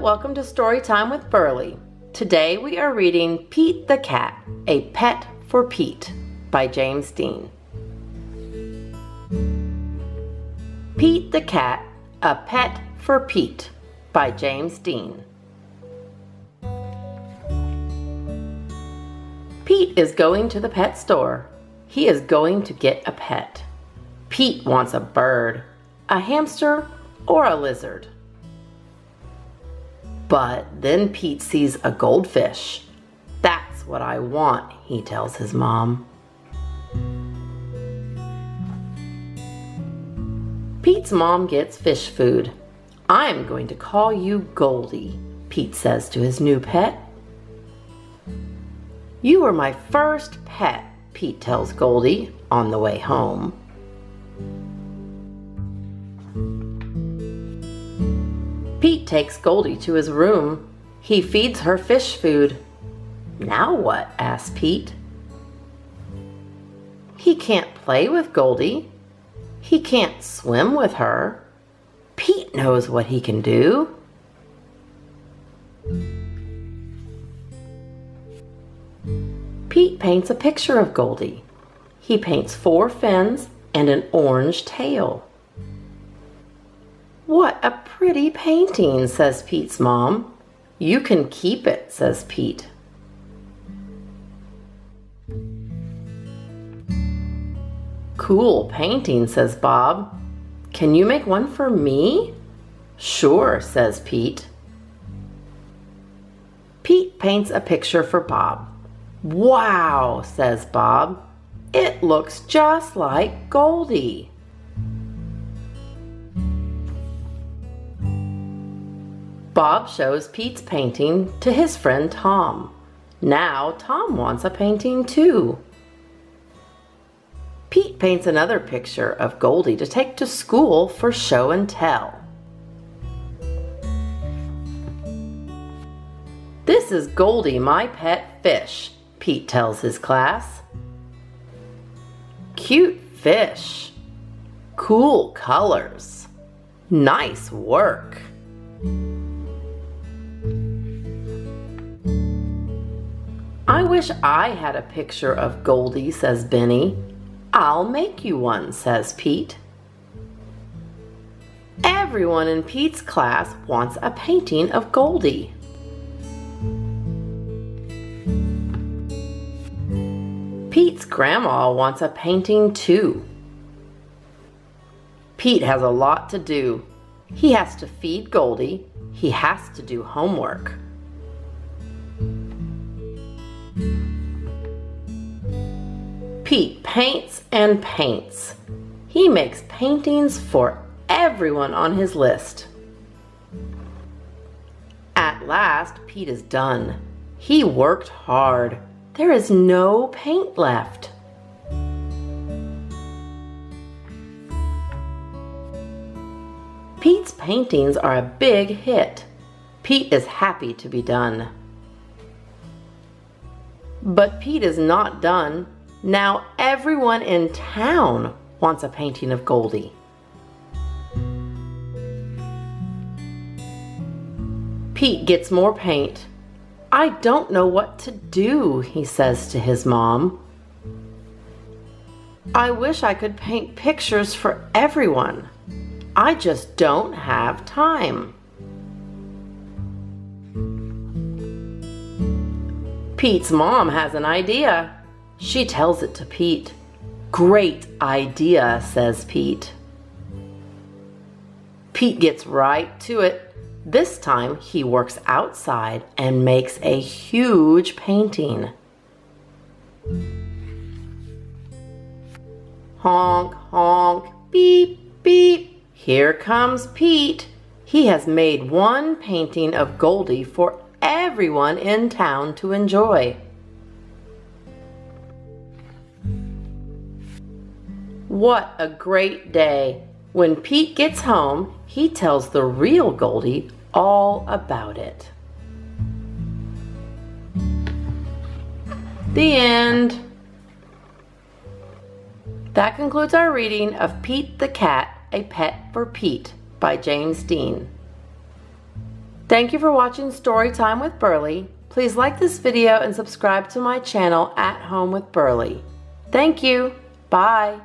welcome to Storytime with Berly. Today we are reading Pete the Cat, A Pet for Pete by James Dean. Pete the Cat, A Pet for Pete by James Dean. Pete is going to the pet store. He is going to get a pet. Pete wants a bird, a hamster, or a lizard. But then Pete sees a goldfish. That's what I want, he tells his mom. Pete's mom gets fish food. I'm going to call you Goldie, Pete says to his new pet. You were my first pet, Pete tells Goldie on the way home. Pete takes Goldie to his room. He feeds her fish food. Now what? asks Pete. He can't play with Goldie. He can't swim with her. Pete knows what he can do. Pete paints a picture of Goldie. He paints 4 fins and an orange tail. What a pretty painting, says Pete's mom. You can keep it, says Pete. Cool painting, says Bob. Can you make one for me? Sure, says Pete. Pete paints a picture for Bob. Wow, says Bob. It looks just like Goldie. Bob shows Pete's painting to his friend Tom. Now Tom wants a painting too. Pete paints another picture of Goldie to take to school for show and tell. This is Goldie, my pet fish, Pete tells his class. Cute fish. Cool colors. Nice work. I wish I had a picture of Goldie, says Benny. I'll make you one, says Pete. Everyone in Pete's class wants a painting of Goldie. Pete's grandma wants a painting too. Pete has a lot to do. He has to feed Goldie. He has to do homework. Pete paints and paints. He makes paintings for everyone on his list. At last, Pete is done. He worked hard. There is no paint left. Pete's paintings are a big hit. Pete is happy to be done. But Pete is not done. Now everyone in town wants a painting of Goldie. Pete gets more paint. I don't know what to do, he says to his mom. I wish I could paint pictures for everyone. I just don't have time. Pete's mom has an idea. She tells it to Pete. Great idea, says Pete. Pete gets right to it. This time he works outside and makes a huge painting. Honk, honk, beep, beep. Here comes Pete. He has made one painting of Goldie for everyone in town to enjoy. What a great day. When Pete gets home, he tells the real Goldie all about it. The end. That concludes our reading of Pete the Cat, A Pet for Pete by James Dean. Thank you for watching Storytime with Berly. Please like this video and subscribe to my channel at Home with Berly. Thank you. Bye.